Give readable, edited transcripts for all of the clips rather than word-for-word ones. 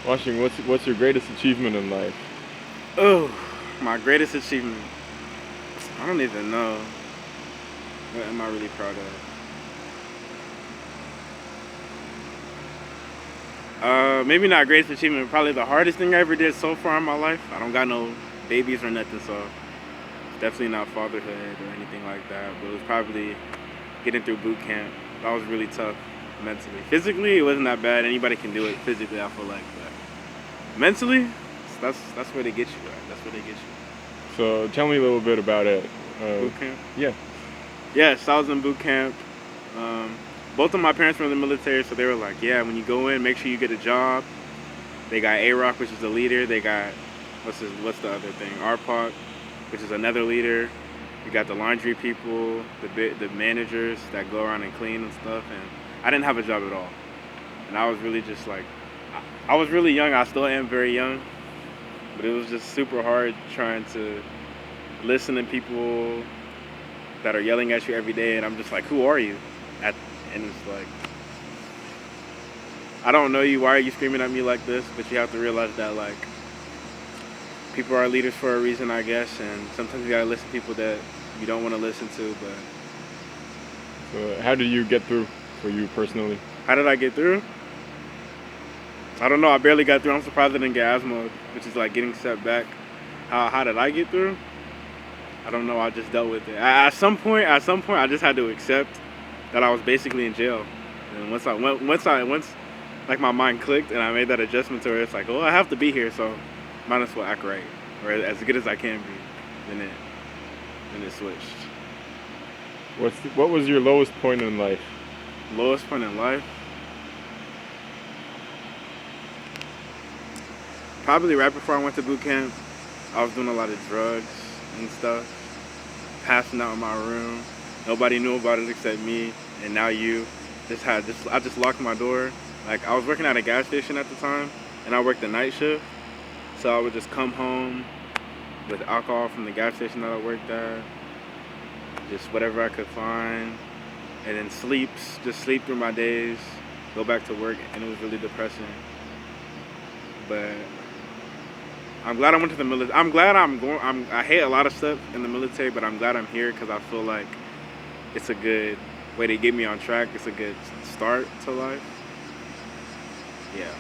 Washington, what's your greatest achievement in life? Oh, my greatest achievement. I don't even know. What am I really proud of? Maybe not greatest achievement. Probably the hardest thing I ever did so far in my life. I don't got no babies or nothing, so it's definitely not fatherhood or anything like that. But it was probably getting through boot camp. That was really tough mentally. Physically, it wasn't that bad. Anybody can do it physically, I feel like. But mentally, that's where they get you at. That's where they get you. So tell me a little bit about it. Boot camp. Yeah. Yes, I was in boot camp. Um, both of my parents were in the military, so they were like, "Yeah, when you go in, make sure you get a job." They got A-Rock, which is the leader. They got what's the other thing? RPOC, which is another leader. You got the laundry people, the managers that go around and clean and stuff. And I didn't have a job at all, and I was really just like, I was really young. I still am very young, but it was just super hard trying to listen to people that are yelling at you every day, and I'm just like, who are you? And it's like, I don't know you. Why are you screaming at me like this? But you have to realize that like people are leaders for a reason, I guess, and sometimes you gotta listen to people that you don't want to listen to. But So how did you get through for you personally? how did I get through? I don't know. I barely got through. I'm surprised I didn't get asthma, which is like getting set back. How did I get through? I don't know. I just dealt with it. At some point, I just had to accept that I was basically in jail. And once like my mind clicked and I made that adjustment to where it's like, oh, I have to be here, so might as well act right or as good as I can be. Then it switched. What was your lowest point in life? Lowest point in life, probably right before I went to boot camp. I was doing a lot of drugs and stuff, passing out in my room. Nobody knew about it except me, and now you. I just locked my door. Like I was working at a gas station at the time, and I worked the night shift, so I would just come home with alcohol from the gas station that I worked at, just whatever I could find, and then just sleep through my days, go back to work, and it was really depressing. But I'm glad I went to the military. I'm glad I'm going. I hate a lot of stuff in the military, but I'm glad I'm here because I feel like it's a good way to get me on track. It's a good start to life. Yeah,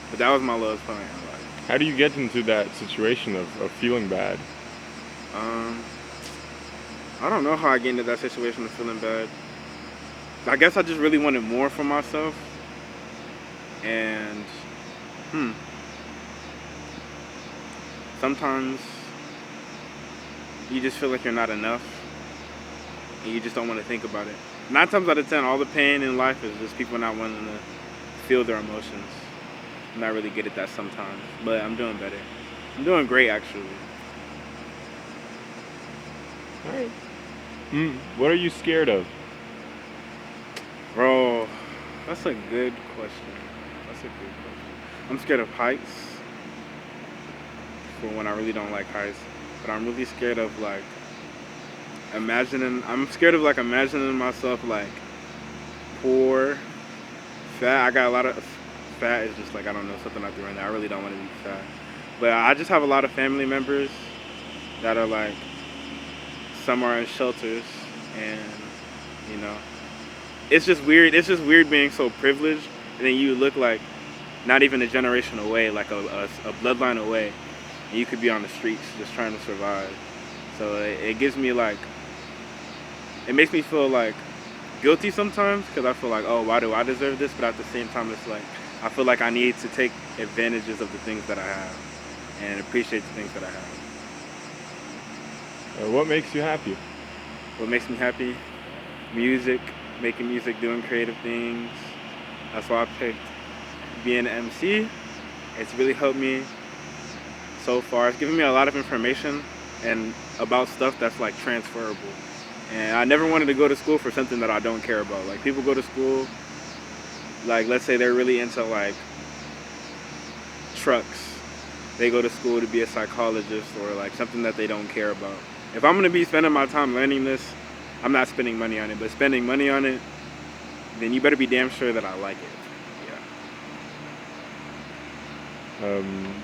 but that was my lowest point in life. How do you get into that situation of feeling bad? Um, I don't know how I get into that situation of feeling bad. I guess I just really wanted more for myself, and sometimes you just feel like you're not enough, and you just don't want to think about it. 9 times out of 10, all the pain in life is just people not wanting to feel their emotions. I'm not really good at that sometimes, but I'm doing better. I'm doing great, actually. All right. What are you scared of? Bro, that's a good question. That's a good question. I'm scared of heights, for when I really don't like heights, but I'm really scared of like I'm scared of like imagining myself like poor, fat. I got a lot of fat is just like, I don't know, something I threw in there. I really don't want to be fat. But I just have a lot of family members that are like, some are in shelters, and you know, it's just weird. It's just weird being so privileged, and then you look like not even a generation away, like a bloodline away, and you could be on the streets just trying to survive. So it gives me like, it makes me feel like guilty sometimes because I feel like, oh, why do I deserve this? But at the same time, it's like I feel like I need to take advantages of the things that I have and appreciate the things that I have. What makes you happy? What makes me happy? Music, making music, doing creative things. That's why I picked being an MC. It's really helped me so far. It's given me a lot of information and about stuff that's like transferable. And I never wanted to go to school for something that I don't care about. Like people go to school, like let's say they're really into like trucks. They go to school to be a psychologist or like something that they don't care about. If I'm gonna be spending my time learning this, I'm not spending money on it. But spending money on it, then you better be damn sure that I like it.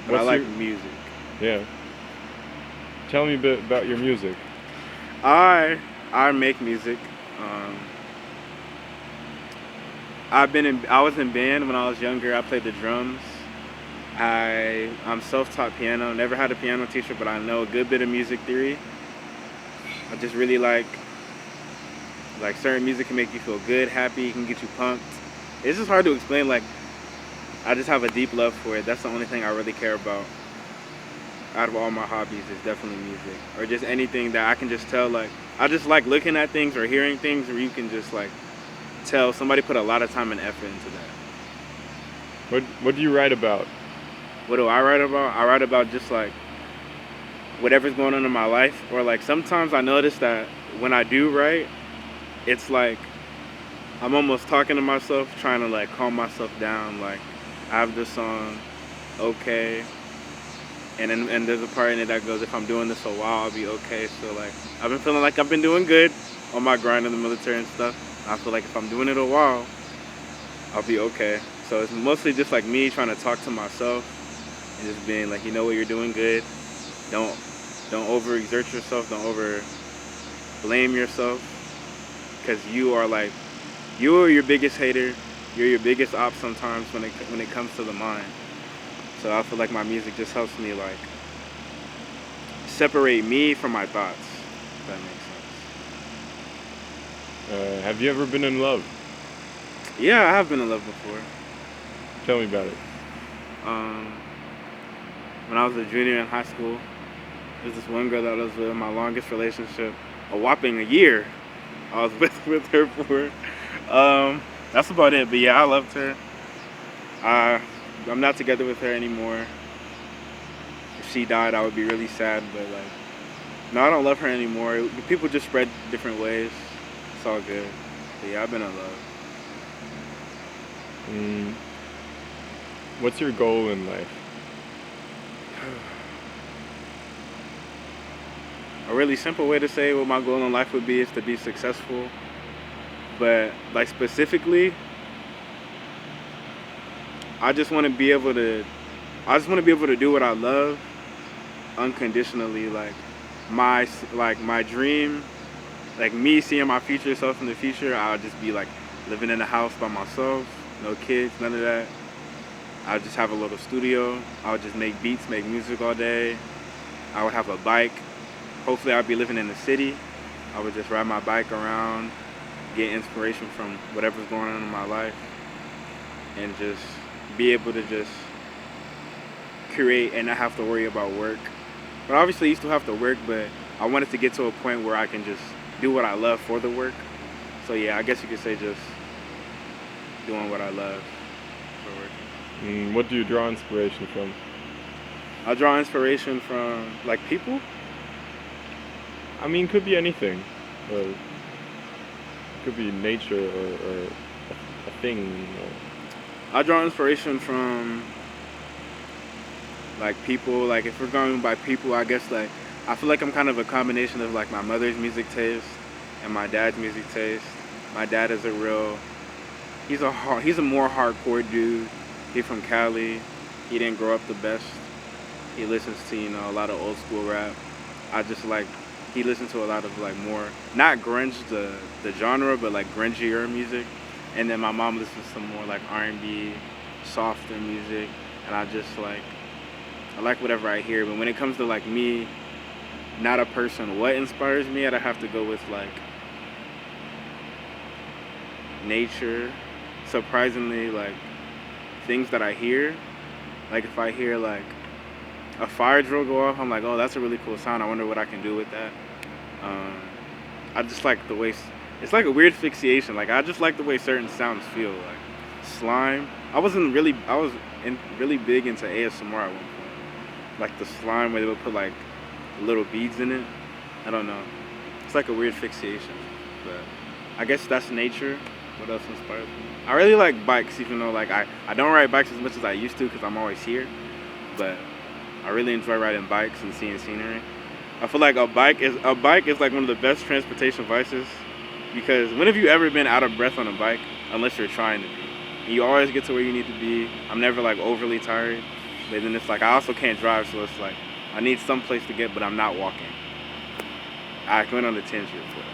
but I What's like your music. yeah? Tell me a bit about your music. I I make music. Um, I was in band when I was younger. I played the drums. I'm self-taught piano. Never had a piano teacher, but I know a good bit of music theory. I just really like certain music can make you feel good, happy, can get you pumped. It's just hard to explain. Like I just have a deep love for it. That's the only thing I really care about out of all my hobbies is definitely music or just anything that I can just tell. Like I just like looking at things or hearing things where you can just like tell somebody put a lot of time and effort into that. What do you write about? What do I write about? I write about just like whatever's going on in my life, or like sometimes I notice that when I do write, it's like I'm almost talking to myself, trying to like calm myself down. Like I have this song, okay, and there's a part in it that goes, if I'm doing this a while, I'll be okay. So like I've been feeling like I've been doing good on my grind in the military and stuff. I feel like if I'm doing it a while, I'll be okay. So it's mostly just like me trying to talk to myself and just being like, you know what, you're doing good. Don't don't overexert yourself. Don't over blame yourself because you are your biggest hater. You're your biggest op sometimes when it comes to the mind. So I feel like my music just helps me like separate me from my thoughts. If that makes Have you ever been in love? sense. Yeah, I have been in love before. Tell me about it. Um, when I was a junior in high school, there's this one girl that was with my longest relationship, a whopping a year. I was with her for. That's about it. But yeah, I loved her. Uh, I'm not together with her anymore. If she died, I would be really sad. But like, no, I don't love her anymore. People just spread different ways. It's all good. But yeah, I've been in love. Mm, what's your goal in life? A really simple way to say what my goal in life would be is to be successful. But like specifically, I just want to be able to. I just want to be able to do what I love unconditionally. My dream, like me seeing my future self in the future, I'll just be like living in a house by myself, no kids, none of that. I'll just have a little studio. I would just make beats, make music all day. I would have a bike. Hopefully, I'd be living in the city. I would just ride my bike around, get inspiration from whatever's going on in my life, and just be able to just create and not have to worry about work. But obviously, you still have to work, but I wanted to get to a point where I can just do what I love for the work. So yeah, I guess you could say just doing what I love for work. What do you draw inspiration from? I draw inspiration from like people. I mean, could be anything. Could be nature or a thing. I draw inspiration from like people. Like if we're going by people, I guess like I feel like I'm kind of a combination of like my mother's music taste and my dad's music taste. My dad is he's a more hardcore dude. He's from Cali. He didn't grow up the best. He listens to a lot of old school rap. I just like he listens to a lot of like more not grunge the genre, but like grungier music. And then my mom listens to more like R&B, softer music, and I like whatever I hear. But when it comes to like me, not a person, what inspires me, I'd have to go with like nature. Surprisingly, like things that I hear, like if I hear like a fire drill go off, I'm like, oh, that's a really cool sound. I wonder what I can do with that. Um, I just like the way it's like a weird fixation. Like I just like the way certain sounds feel. Like slime. I was really big into ASMR at one point. Like the slime where they would put like little beads in it. I don't know. It's like a weird fixation. But I guess that's nature. What else inspires me? I really like bikes, even though like I don't ride bikes as much as I used to because I'm always here. But I really enjoy riding bikes and seeing scenery. I feel like a bike is like one of the best transportation devices because when have you ever been out of breath on a bike unless you're trying to be? And you always get to where you need to be. I'm never like overly tired. But then it's like I also can't drive, so it's like I need some place to get, but I'm not walking. I went on a tangent, but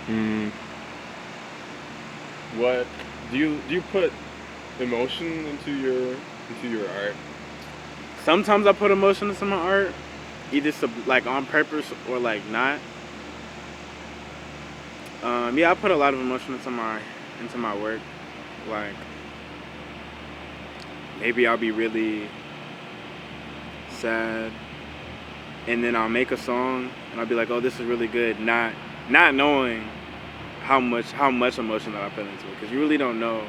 Mm, what do you put emotion into your art? sometimes I put emotion into my art, either like on purpose or like not. Yeah, I put a lot of emotion into my work. Like maybe I'll be really sad, and then I'll make a song, and I'll be like, "Oh, this is really good," not knowing how much emotion that I put into it, because you really don't know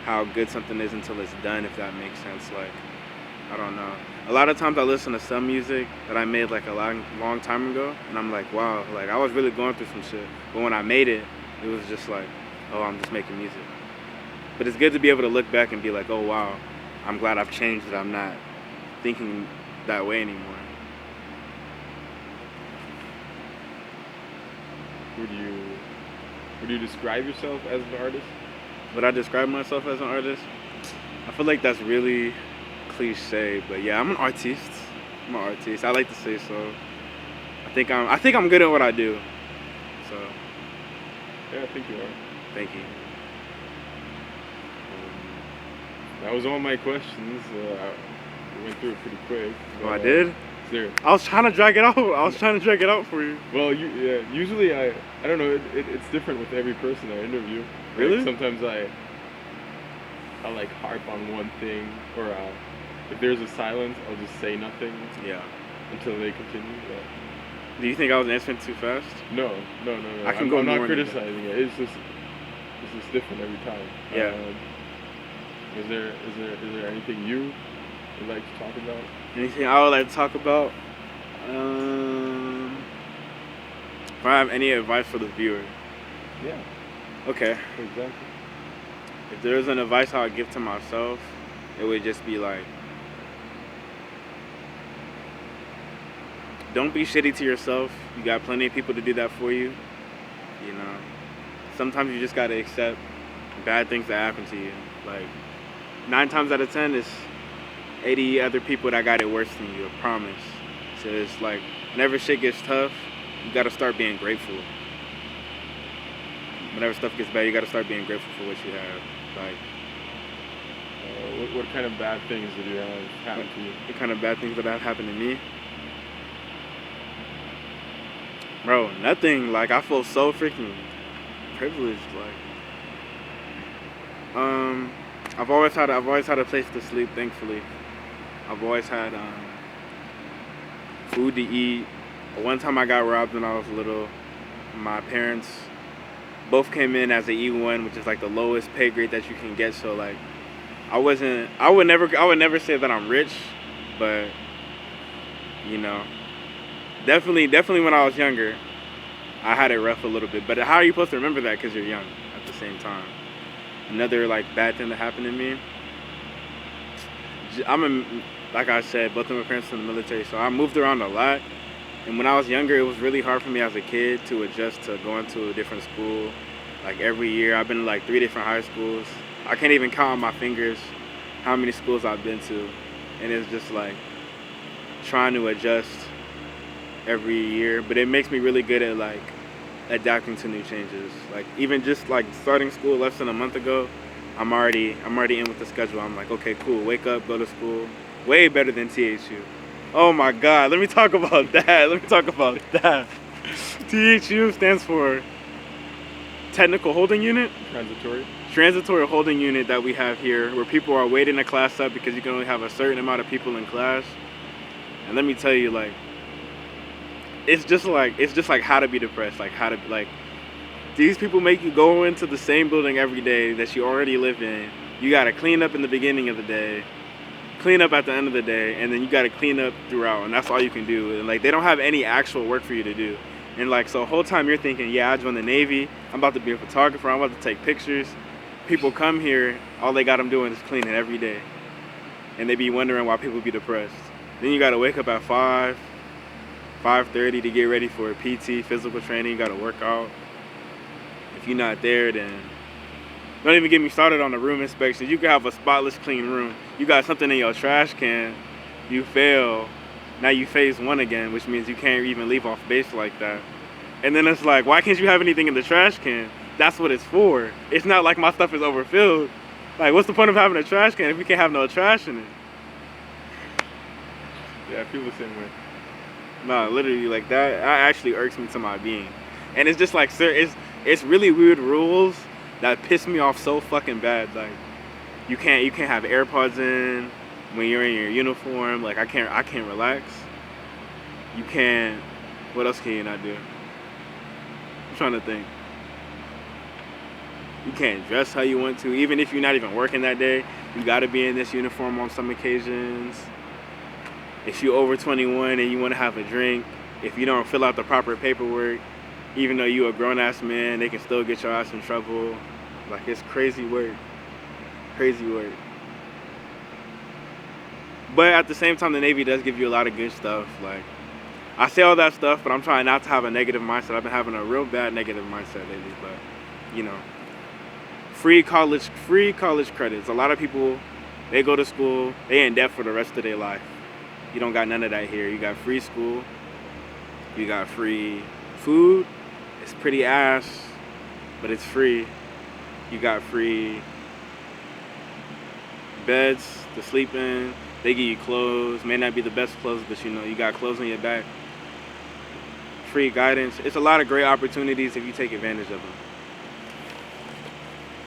how good something is until it's done. If that makes sense, like I don't know. A lot of times I listen to some music that I made like a long time ago, and I'm like, wow, like I was really going through some shit. But when I made it, it was just like, oh, I'm just making music. But it's good to be able to look back and be like, oh wow, I'm glad I've changed it. I'm not thinking that way anymore. Would you describe yourself as an artist? Would I describe myself as an artist? I feel like that's really cliche, but yeah, I'm an artiste. I'm an artist. I like to say so. I think I'm good at what I do. So Yeah, I think you are. thank you. That was all my questions. We went through it pretty quick. Oh, I but, did? Is there? I was trying to drag it out. For you. Well, usually I don't know. It's different with every person I interview. Really? Like, sometimes I like harp on one thing, or if there's a silence, I'll just say nothing Yeah. until they continue. But Do you think I was answering too fast? no. I can I'm, go I'm not more into that. criticizing it. It's just different every time. Yeah. Is there anything you would like to talk about? Anything I would like to talk about? If I have any advice for the viewer. Yeah, Okay. exactly. If there's an advice I would give to myself, it would just be like, don't be shitty to yourself. You got plenty of people to do that for you. You know, sometimes you just gotta accept bad things that happen to you. Like 9 times out of 10, it's 80 other people that got it worse than you. I promise. So it's like whenever shit gets tough, you gotta start being grateful. Whenever stuff gets bad, you gotta start being grateful for what you have. Like, What kind of bad things did you have happen to you? the kind of bad things that have happened to me. Bro, nothing. Like, I feel so freaking privileged. Like, I've always had a place to sleep. Thankfully, I've always had food to eat. One time I got robbed when I was little. My parents both came in as an E1, which is like the lowest pay grade that you can get. So like, I would never say that I'm rich, but you know, definitely when I was younger, I had it rough a little bit. But how are you supposed to remember that? Because you're young at the same time. Another like bad thing that happened to me. Like I said, both of my parents are in the military, so I moved around a lot. And when I was younger, it was really hard for me as a kid to adjust to going to a different school. Like every year, I've been to like 3 different high schools. I can't even count on my fingers how many schools I've been to. And it's just like trying to adjust every year. But it makes me really good at like adapting to new changes. Like even just like starting school less than a month ago, I'm already in with the schedule. I'm like, okay, cool, wake up, go to school. Way better than THU. Oh my God, let me talk about that. THU stands for Technical Holding Unit. Transitory holding unit that we have here, where people are waiting a class up because you can only have a certain amount of people in class. And let me tell you, like, it's just like how to be depressed, like these people make you go into the same building every day that you already live in. You gotta clean up in the beginning of the day, clean up at the end of the day, and then you gotta clean up throughout, and that's all you can do. And like, they don't have any actual work for you to do. And like, so the whole time you're thinking, yeah, I joined the Navy, I'm about to be a photographer, I'm about to take pictures. People come here, all they got them doing is cleaning every day. And they be wondering why people be depressed. Then you gotta wake up at 5:30 to get ready for a PT, physical training, you gotta work out. If you're not there, then Don't even get me started on the room inspections. You can have a spotless clean room. You got something in your trash can, you fail. Now you phase 1 again, which means you can't even leave off base like that. And then it's like, why can't you have anything in the trash can? That's what it's for. It's not like my stuff is overfilled. Like, what's the point of having a trash can if we can't have no trash in it? Yeah, I feel the same way. No, literally, like that actually irks me to my being. And it's just like, sir, it's really weird rules that piss me off so fucking bad. Like, you can't have AirPods in when you're in your uniform. Like, I can't relax. You can't. What else can you not do? I'm trying to think. You can't dress how you want to, even if you're not even working that day. You gotta be in this uniform on some occasions. If you're over 21 and you want to have a drink, if you don't fill out the proper paperwork, even though you're a grown-ass man, they can still get your ass in trouble. Like, it's crazy work. Crazy work. But at the same time, the Navy does give you a lot of good stuff. Like, I say all that stuff, but I'm trying not to have a negative mindset. I've been having a real bad negative mindset lately, but, you know. Free college credits. A lot of people, they go to school, they in debt for the rest of their life. You don't got none of that here. You got free school. You got free food. It's pretty ass, but it's free. You got free beds to sleep in. They give you clothes. May not be the best clothes, but you know, you got clothes on your back. Free guidance. It's a lot of great opportunities if you take advantage of them.